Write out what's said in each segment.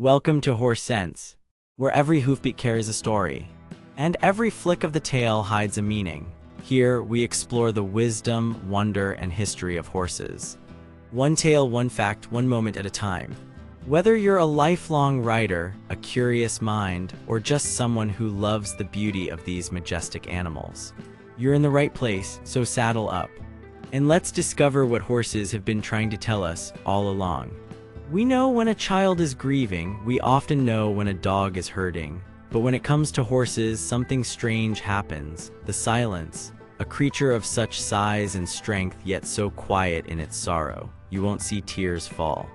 Welcome to Horse Sense, where every hoofbeat carries a story, and every flick of the tail hides a meaning. Here, we explore the wisdom, wonder, and history of horses. One tale, one fact, one moment at a time. Whether you're a lifelong rider, a curious mind, or just someone who loves the beauty of these majestic animals, you're in the right place, so saddle up. And let's discover what horses have been trying to tell us all along. We know when a child is grieving, we often know when a dog is hurting. But when it comes to horses, something strange happens. The silence, a creature of such size and strength yet so quiet in its sorrow. You won't see tears fall.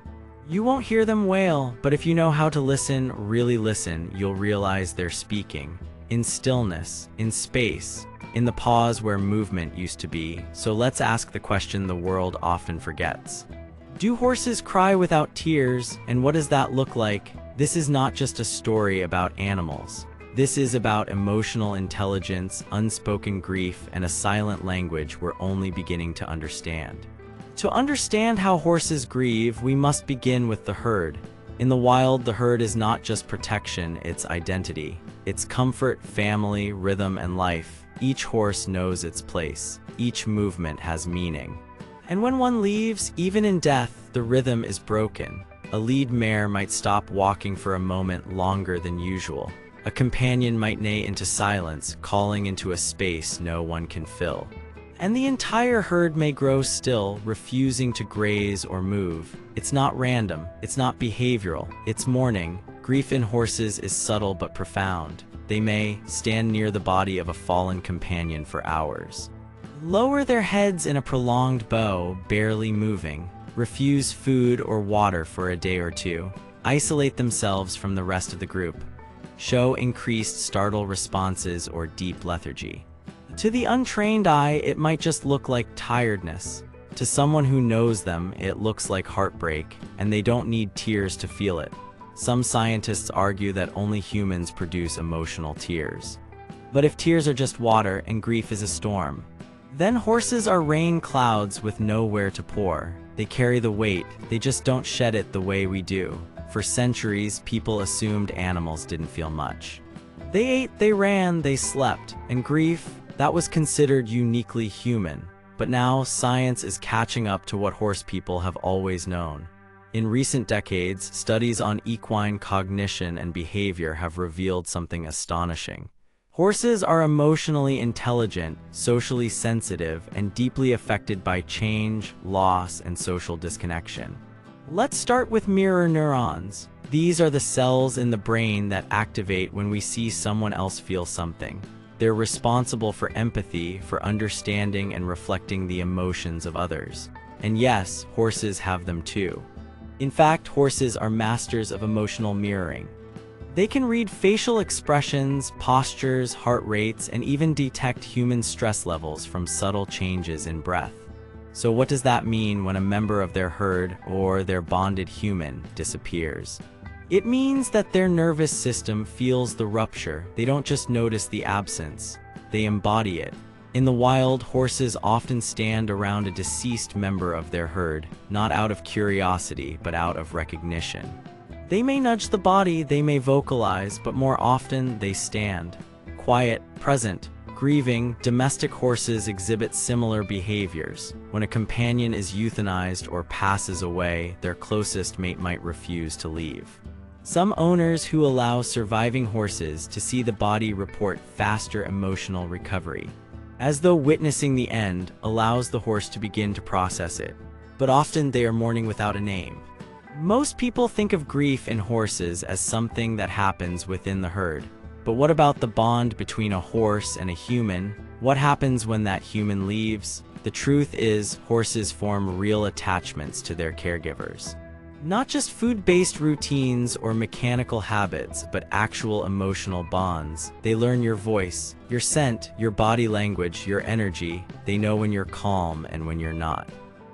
You won't hear them wail, but if you know how to listen, really listen, you'll realize they're speaking. In stillness, in space, in the pause where movement used to be. So let's ask the question the world often forgets. Do horses cry without tears, and what does that look like? This is not just a story about animals. This is about emotional intelligence, unspoken grief, and a silent language we're only beginning to understand. To understand how horses grieve, we must begin with the herd. In the wild, the herd is not just protection, it's identity. It's comfort, family, rhythm, and life. Each horse knows its place. Each movement has meaning. And when one leaves, even in death, the rhythm is broken. A lead mare might stop walking for a moment longer than usual. A companion might neigh into silence, calling into a space no one can fill. And the entire herd may grow still, refusing to graze or move. It's not random, it's not behavioral, it's mourning. Grief in horses is subtle but profound. They may stand near the body of a fallen companion for hours, lower their heads in a prolonged bow, barely moving, refuse food or water for a day or two, isolate themselves from the rest of the group, show increased startle responses or deep lethargy. To the untrained eye, it might just look like tiredness. To someone who knows them, it looks like heartbreak, and they don't need tears to feel it. Some scientists argue that only humans produce emotional tears. But if tears are just water and grief is a storm, then horses are rain clouds with nowhere to pour. They carry the weight, they just don't shed it the way we do. For centuries, people assumed animals didn't feel much. They ate, they ran, they slept, and grief, that was considered uniquely human. But now, science is catching up to what horse people have always known. In recent decades, studies on equine cognition and behavior have revealed something astonishing. Horses are emotionally intelligent, socially sensitive, and deeply affected by change, loss, and social disconnection. Let's start with mirror neurons. These are the cells in the brain that activate when we see someone else feel something. They're responsible for empathy, for understanding and reflecting the emotions of others. And yes, horses have them too. In fact, horses are masters of emotional mirroring. They can read facial expressions, postures, heart rates, and even detect human stress levels from subtle changes in breath. So what does that mean when a member of their herd or their bonded human disappears? It means that their nervous system feels the rupture. They don't just notice the absence, they embody it. In the wild, horses often stand around a deceased member of their herd, not out of curiosity, but out of recognition. They may nudge the body, they may vocalize, but more often they stand. Quiet, present, grieving. Domestic horses exhibit similar behaviors. When a companion is euthanized or passes away, their closest mate might refuse to leave. Some owners who allow surviving horses to see the body report faster emotional recovery, as though witnessing the end allows the horse to begin to process it. But often they are mourning without a name. Most people think of grief in horses as something that happens within the herd. But what about the bond between a horse and a human? What happens when that human leaves? The truth is, horses form real attachments to their caregivers. Not just food-based routines or mechanical habits, but actual emotional bonds. They learn your voice, your scent, your body language, your energy. They know when you're calm and when you're not.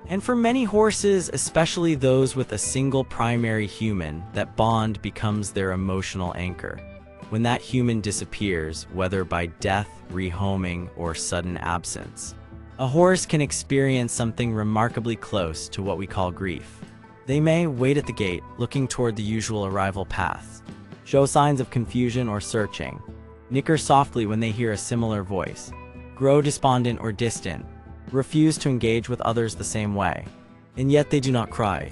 And for many horses, especially those with a single primary human, that bond becomes their emotional anchor. When that human disappears, whether by death, rehoming, or sudden absence, a horse can experience something remarkably close to what we call grief. They may wait at the gate, looking toward the usual arrival paths, show signs of confusion or searching, nicker softly when they hear a similar voice, grow despondent or distant, refuse to engage with others the same way. And yet they do not cry.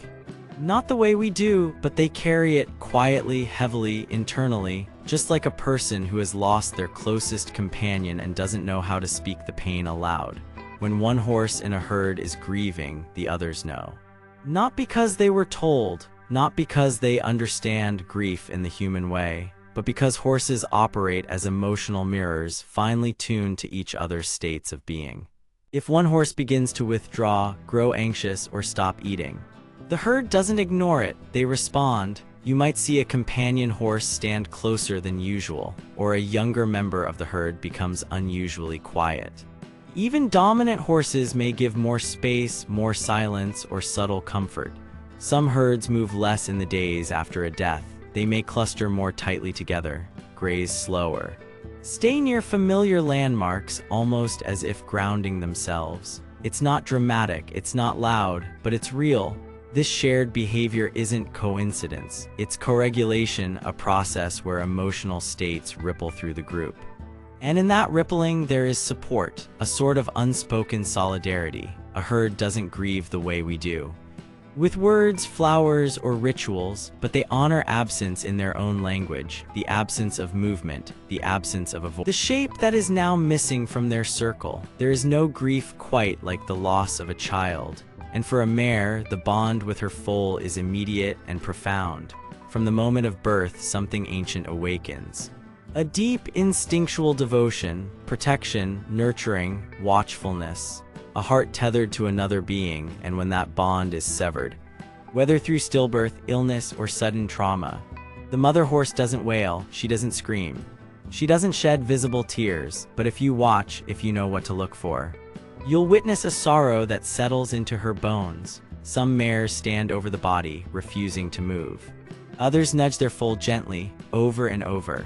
Not the way we do, but they carry it quietly, heavily, internally, just like a person who has lost their closest companion and doesn't know how to speak the pain aloud. When one horse in a herd is grieving, the others know. Not because they were told, not because they understand grief in the human way, but because horses operate as emotional mirrors, finely tuned to each other's states of being. If one horse begins to withdraw, grow anxious, or stop eating, the herd doesn't ignore it, they respond. You might see a companion horse stand closer than usual, or a younger member of the herd becomes unusually quiet. Even dominant horses may give more space, more silence, or subtle comfort. Some herds move less in the days after a death. They may cluster more tightly together, graze slower, stay near familiar landmarks, almost as if grounding themselves. It's not dramatic, it's not loud, but it's real. This shared behavior isn't coincidence. It's co-regulation, a process where emotional states ripple through the group. And in that rippling, there is support, a sort of unspoken solidarity. A herd doesn't grieve the way we do, with words, flowers, or rituals, but they honor absence in their own language, the absence of movement, the absence of a voice, the shape that is now missing from their circle. There is no grief quite like the loss of a child. And for a mare, the bond with her foal is immediate and profound. From the moment of birth, something ancient awakens. A deep, instinctual devotion, protection, nurturing, watchfulness. A heart tethered to another being, and when that bond is severed, whether through stillbirth, illness, or sudden trauma, the mother horse doesn't wail, she doesn't scream. She doesn't shed visible tears, but if you watch, if you know what to look for, you'll witness a sorrow that settles into her bones. Some mares stand over the body, refusing to move. Others nudge their foal gently, over and over,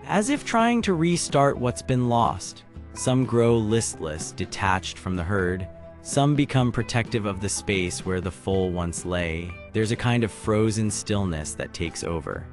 as if trying to restart what's been lost. Some grow listless, detached from the herd. Some become protective of the space where the foal once lay. There's a kind of frozen stillness that takes over.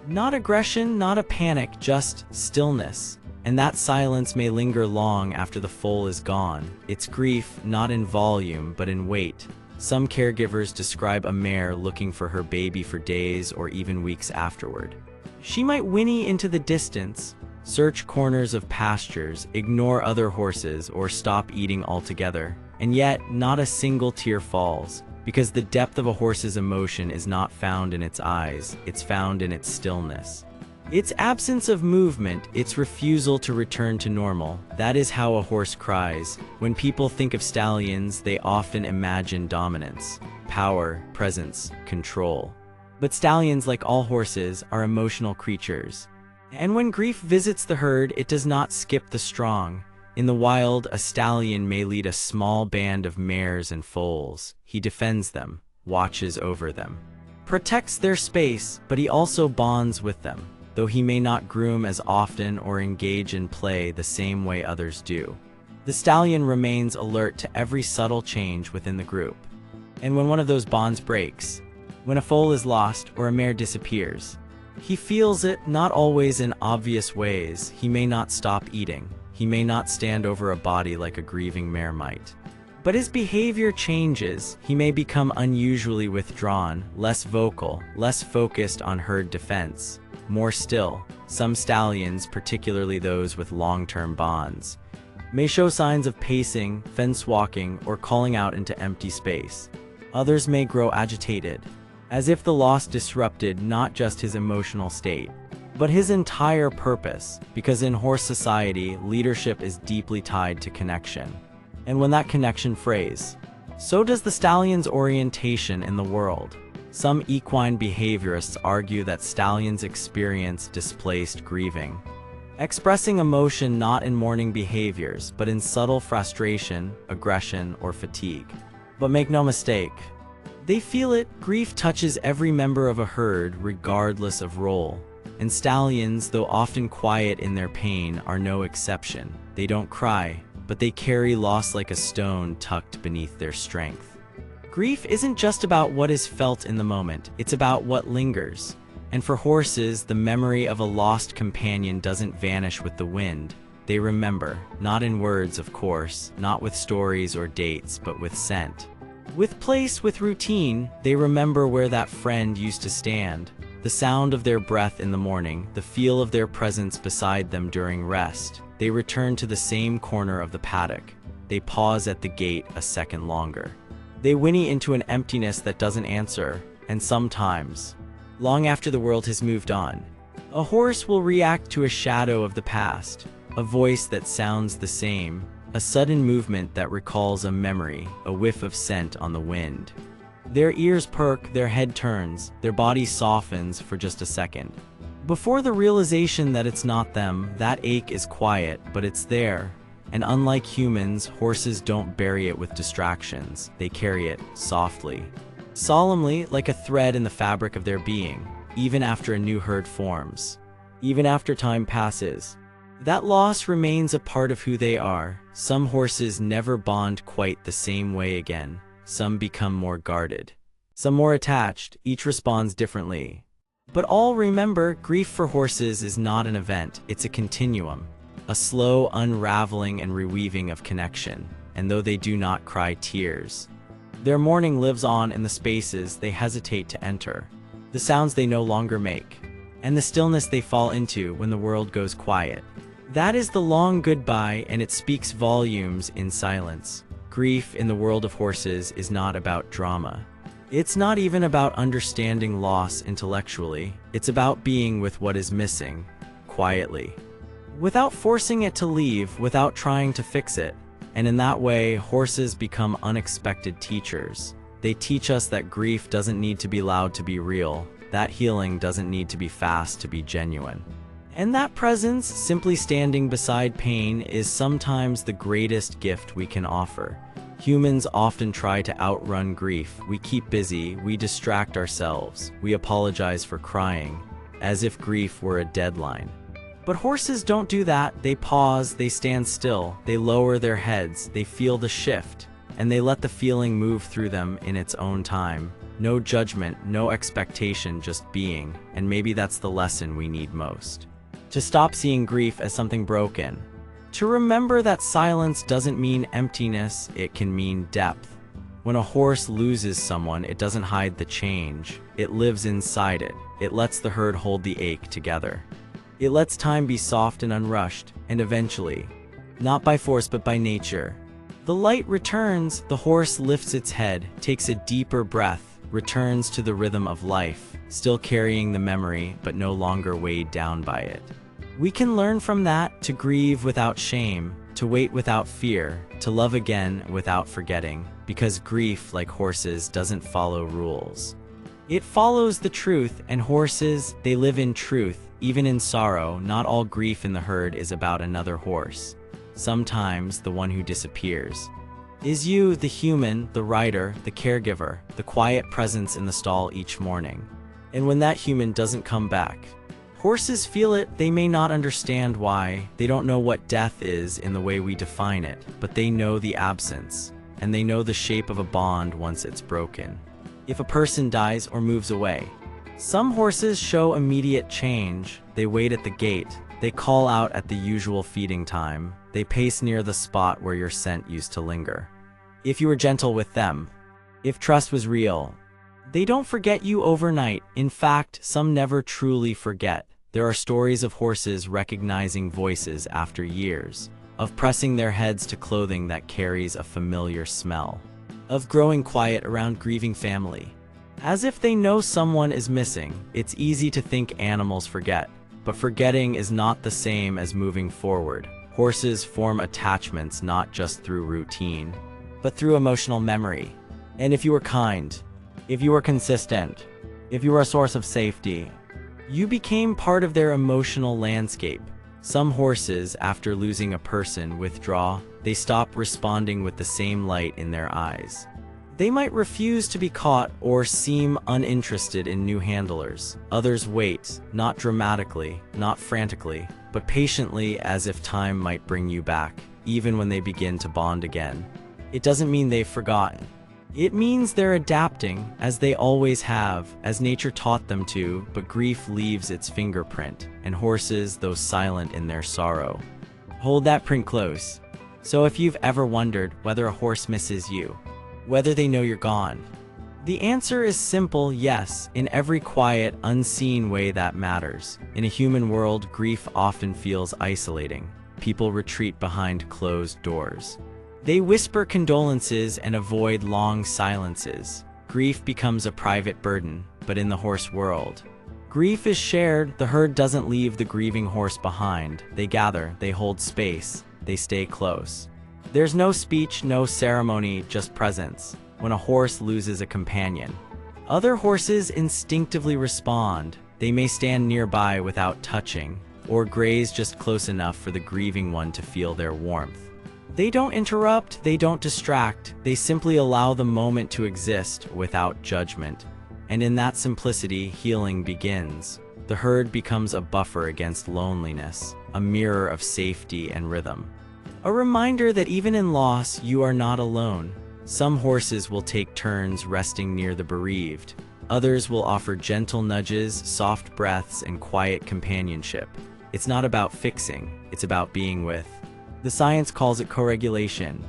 Not aggression, not a panic, just stillness. And that silence may linger long after the foal is gone. It's grief, not in volume, but in weight. Some caregivers describe a mare looking for her baby for days or even weeks afterward. She might whinny into the distance, search corners of pastures, ignore other horses, or stop eating altogether. And yet, not a single tear falls, because the depth of a horse's emotion is not found in its eyes, it's found in its stillness. Its absence of movement, its refusal to return to normal. That is how a horse cries. When people think of stallions, they often imagine dominance, power, presence, control. But stallions, like all horses, are emotional creatures. And when grief visits the herd, it does not skip the strong. In the wild, a stallion may lead a small band of mares and foals. He defends them, watches over them, protects their space, but he also bonds with them, though he may not groom as often or engage in play the same way others do. The stallion remains alert to every subtle change within the group. And when one of those bonds breaks, when a foal is lost or a mare disappears, he feels it, not always in obvious ways. He may not stop eating. He may not stand over a body like a grieving mare might. But his behavior changes. He may become unusually withdrawn, less vocal, less focused on herd defense, more still. Some stallions, particularly those with long-term bonds, may show signs of pacing, fence walking, or calling out into empty space. Others may grow agitated, as if the loss disrupted not just his emotional state, but his entire purpose, because in horse society, leadership is deeply tied to connection. And when that connection frays, so does the stallion's orientation in the world. Some equine behaviorists argue that stallions experience displaced grieving, expressing emotion not in mourning behaviors, but in subtle frustration, aggression, or fatigue. But make no mistake, they feel it. Grief touches every member of a herd, regardless of role. And stallions, though often quiet in their pain, are no exception. They don't cry, but they carry loss like a stone tucked beneath their strength. Grief isn't just about what is felt in the moment, it's about what lingers. And for horses, the memory of a lost companion doesn't vanish with the wind. They remember, not in words, of course, not with stories or dates, but with scent. With place, with routine, they remember where that friend used to stand. The sound of their breath in the morning, the feel of their presence beside them during rest. They return to the same corner of the paddock. They pause at the gate a second longer. They whinny into an emptiness that doesn't answer, and sometimes, long after the world has moved on, a horse will react to a shadow of the past, a voice that sounds the same, a sudden movement that recalls a memory, a whiff of scent on the wind. Their ears perk, their head turns, their body softens for just a second. Before the realization that it's not them, that ache is quiet, but it's there. And unlike humans, horses don't bury it with distractions. They carry it softly, solemnly, like a thread in the fabric of their being, even after a new herd forms, even after time passes. That loss remains a part of who they are. Some horses never bond quite the same way again. Some become more guarded, some more attached. Each responds differently. But all remember, grief for horses is not an event, it's a continuum. A slow unraveling and reweaving of connection. And though they do not cry tears, their mourning lives on in the spaces they hesitate to enter, the sounds they no longer make, and the stillness they fall into when the world goes quiet. That is the long goodbye, and it speaks volumes in silence. Grief in the world of horses is not about drama. It's not even about understanding loss intellectually. It's about being with what is missing, quietly, without forcing it to leave, without trying to fix it. And in that way, horses become unexpected teachers. They teach us that grief doesn't need to be loud to be real, that healing doesn't need to be fast to be genuine. And that presence, simply standing beside pain, is sometimes the greatest gift we can offer. Humans often try to outrun grief. We keep busy, we distract ourselves, we apologize for crying, as if grief were a deadline. But horses don't do that. They pause, they stand still, they lower their heads, they feel the shift, and they let the feeling move through them in its own time. No judgment, no expectation, just being. And maybe that's the lesson we need most. To stop seeing grief as something broken. To remember that silence doesn't mean emptiness, it can mean depth. When a horse loses someone, it doesn't hide the change. It lives inside it. It lets the herd hold the ache together. It lets time be soft and unrushed, and eventually, not by force but by nature, the light returns. The horse lifts its head, takes a deeper breath, returns to the rhythm of life, still carrying the memory but no longer weighed down by it. We can learn from that to grieve without shame, to wait without fear, to love again without forgetting, because grief, like horses, doesn't follow rules. It follows the truth, and horses, they live in truth, even in sorrow. Not all grief in the herd is about another horse. Sometimes the one who disappears is you, the human, the rider, the caregiver, the quiet presence in the stall each morning. And when that human doesn't come back, horses feel it. They may not understand why. They don't know what death is in the way we define it, but they know the absence, and they know the shape of a bond once it's broken. If a person dies or moves away, some horses show immediate change. They wait at the gate. They call out at the usual feeding time. They pace near the spot where your scent used to linger. If you were gentle with them, if trust was real, they don't forget you overnight. In fact, some never truly forget. There are stories of horses recognizing voices after years, of pressing their heads to clothing that carries a familiar smell, of growing quiet around grieving family, as if they know someone is missing. It's easy to think animals forget, but forgetting is not the same as moving forward. Horses form attachments not just through routine, but through emotional memory. And if you were kind, if you were consistent, if you were a source of safety, you became part of their emotional landscape. Some horses, after losing a person, withdraw. They stop responding with the same light in their eyes. They might refuse to be caught or seem uninterested in new handlers. Others wait, not dramatically, not frantically, but patiently, as if time might bring you back, even when they begin to bond again. It doesn't mean they've forgotten. It means they're adapting, as they always have, as nature taught them to, but grief leaves its fingerprint, and horses, though silent in their sorrow, hold that print close. So if you've ever wondered whether a horse misses you, whether they know you're gone, the answer is simple: yes, in every quiet, unseen way that matters. In a human world, grief often feels isolating. People retreat behind closed doors. They whisper condolences and avoid long silences. Grief becomes a private burden, but in the horse world, grief is shared. The herd doesn't leave the grieving horse behind. They gather, they hold space, they stay close. There's no speech, no ceremony, just presence. When a horse loses a companion, other horses instinctively respond. They may stand nearby without touching, or graze just close enough for the grieving one to feel their warmth. They don't interrupt, they don't distract, they simply allow the moment to exist without judgment. And in that simplicity, healing begins. The herd becomes a buffer against loneliness, a mirror of safety and rhythm. A reminder that even in loss, you are not alone. Some horses will take turns resting near the bereaved. Others will offer gentle nudges, soft breaths, and quiet companionship. It's not about fixing, it's about being with. The science calls it co-regulation.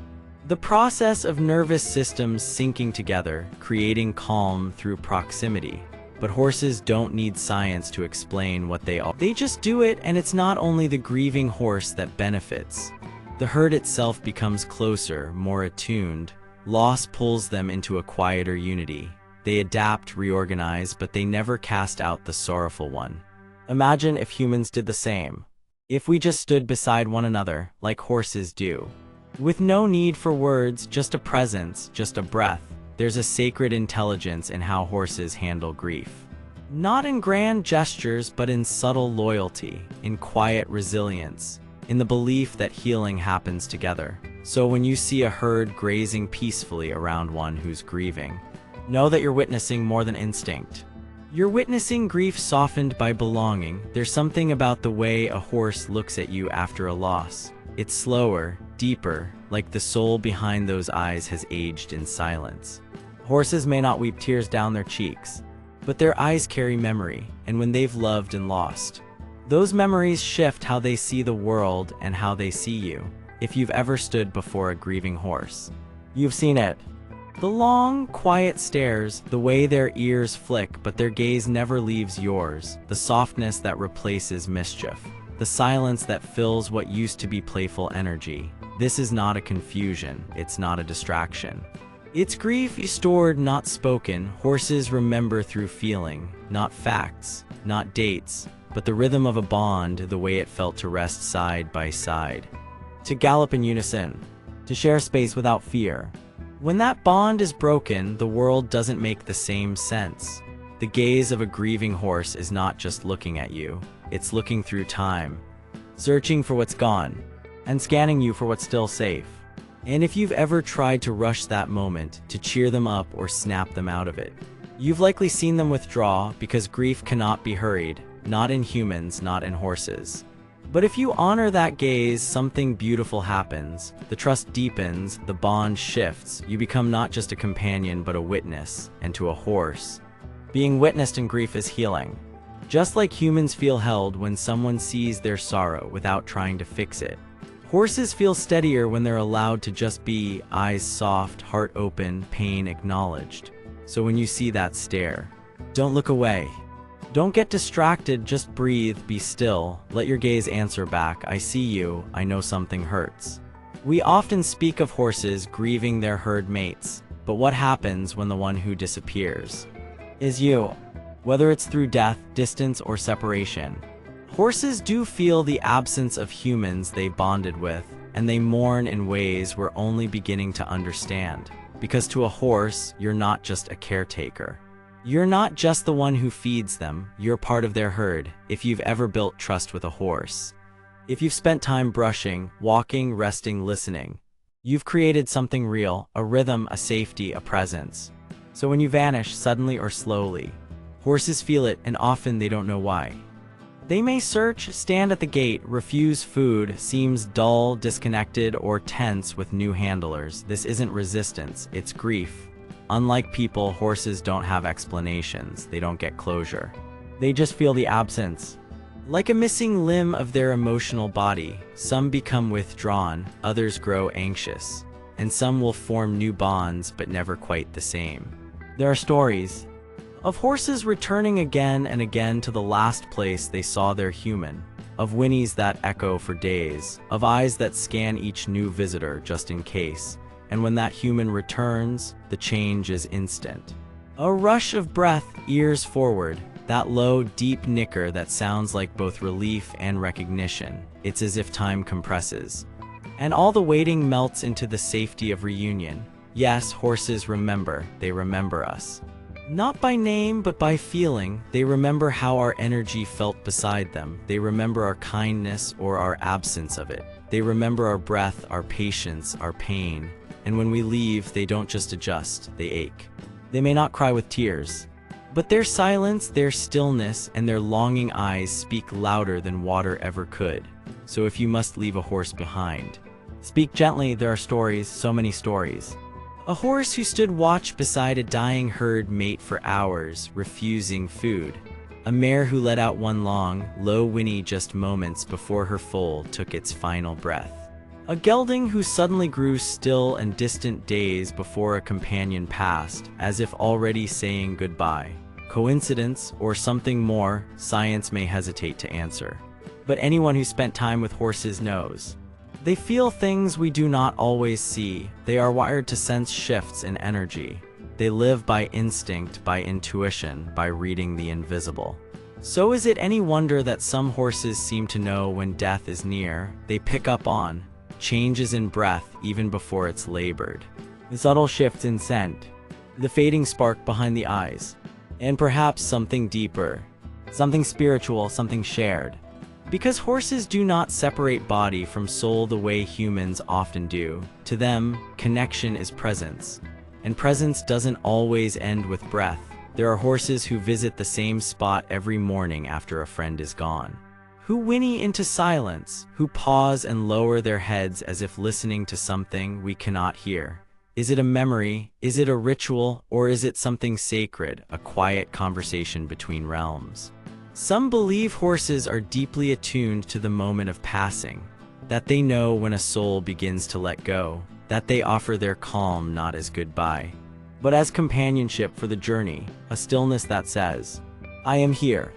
The process of nervous systems syncing together, creating calm through proximity. But horses don't need science to explain what they are. They just do it, and it's not only the grieving horse that benefits. The herd itself becomes closer, more attuned. Loss pulls them into a quieter unity. They adapt, reorganize, but they never cast out the sorrowful one. Imagine if humans did the same. If we just stood beside one another, like horses do. With no need for words, just a presence, just a breath. There's a sacred intelligence in how horses handle grief. Not in grand gestures, but in subtle loyalty, in quiet resilience, in the belief that healing happens together. So when you see a herd grazing peacefully around one who's grieving, know that you're witnessing more than instinct. You're witnessing grief softened by belonging. There's something about the way a horse looks at you after a loss. It's slower, deeper, like the soul behind those eyes has aged in silence. Horses may not weep tears down their cheeks, but their eyes carry memory, and when they've loved and lost, those memories shift how they see the world and how they see you. If you've ever stood before a grieving horse, you've seen it. The long, quiet stares, the way their ears flick but their gaze never leaves yours, the softness that replaces mischief, the silence that fills what used to be playful energy. This is not a confusion, it's not a distraction. It's grief stored, not spoken. Horses remember through feeling, not facts, not dates, but the rhythm of a bond, the way it felt to rest side by side, to gallop in unison, to share space without fear. When that bond is broken, the world doesn't make the same sense. The gaze of a grieving horse is not just looking at you, it's looking through time, searching for what's gone, and scanning you for what's still safe. And if you've ever tried to rush that moment, to cheer them up or snap them out of it, you've likely seen them withdraw, because grief cannot be hurried, not in humans, not in horses. But if you honor that gaze, something beautiful happens. The trust deepens, the bond shifts. You become not just a companion, but a witness. And to a horse, being witnessed in grief is healing. Just like humans feel held when someone sees their sorrow without trying to fix it, horses feel steadier when they're allowed to just be, eyes soft, heart open, pain acknowledged. So when you see that stare, don't look away. Don't get distracted, just breathe, be still. Let your gaze answer back, I see you, I know something hurts. We often speak of horses grieving their herd mates, but what happens when the one who disappears is you? Whether it's through death, distance, or separation, horses do feel the absence of humans they bonded with, and they mourn in ways we're only beginning to understand. Because to a horse, you're not just a caretaker. You're not just the one who feeds them, you're part of their herd. If you've ever built trust with a horse, if you've spent time brushing, walking, resting, listening, you've created something real, a rhythm, a safety, a presence. So when you vanish, suddenly or slowly, horses feel it, and often they don't know why. They may search, stand at the gate, refuse food, seems dull, disconnected, or tense with new handlers. This isn't resistance, it's grief. Unlike people, horses don't have explanations. They don't get closure. They just feel the absence. Like a missing limb of their emotional body, some become withdrawn, others grow anxious, and some will form new bonds but never quite the same. There are stories of horses returning again and again to the last place they saw their human, of whinnies that echo for days, of eyes that scan each new visitor just in case, and when that human returns, the change is instant. A rush of breath, ears forward, that low, deep nicker that sounds like both relief and recognition. It's as if time compresses, and all the waiting melts into the safety of reunion. Yes, horses remember. They remember us. Not by name, but by feeling. They remember how our energy felt beside them. They remember our kindness or our absence of it. They remember our breath, our patience, our pain. And when we leave, they don't just adjust, they ache. They may not cry with tears, but their silence, their stillness, and their longing eyes speak louder than water ever could. So if you must leave a horse behind, speak gently. There are stories, so many stories. A horse who stood watch beside a dying herd mate for hours, refusing food. A mare who let out one long, low whinny just moments before her foal took its final breath. A gelding who suddenly grew still and distant days before a companion passed, as if already saying goodbye. Coincidence or something more, science may hesitate to answer. But anyone who spent time with horses knows. They feel things we do not always see. They are wired to sense shifts in energy. They live by instinct, by intuition, by reading the invisible. So is it any wonder that some horses seem to know when death is near? They pick up on changes in breath even before it's labored. The subtle shifts in scent, the fading spark behind the eyes, and perhaps something deeper, something spiritual, something shared. Because horses do not separate body from soul the way humans often do. To them, connection is presence. And presence doesn't always end with breath. There are horses who visit the same spot every morning after a friend is gone, who whinny into silence, who pause and lower their heads as if listening to something we cannot hear. Is it a memory? Is it a ritual? Or is it something sacred, a quiet conversation between realms? Some believe horses are deeply attuned to the moment of passing, that they know when a soul begins to let go, that they offer their calm not as goodbye, but as companionship for the journey, a stillness that says, "I am here."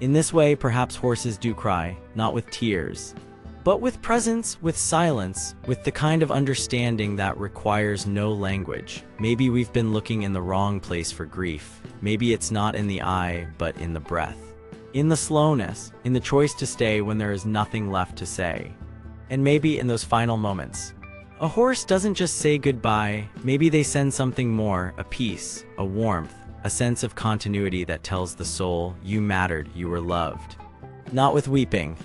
In this way, perhaps horses do cry, not with tears, but with presence, with silence, with the kind of understanding that requires no language. Maybe we've been looking in the wrong place for grief. Maybe it's not in the eye, but in the breath, in the slowness, in the choice to stay when there is nothing left to say. And maybe in those final moments, a horse doesn't just say goodbye. Maybe they send something more, a peace, a warmth, a sense of continuity that tells the soul, you mattered, you were loved. Not with weeping,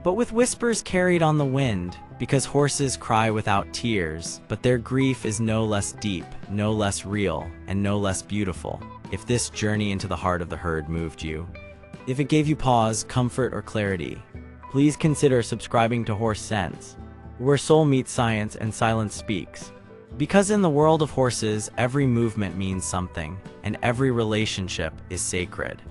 but with whispers carried on the wind, because horses cry without tears, but their grief is no less deep, no less real, and no less beautiful. If this journey into the heart of the herd moved you, if it gave you pause, comfort, or clarity, please consider subscribing to Horse Sense, where soul meets science and silence speaks. Because in the world of horses, every movement means something, and every relationship is sacred.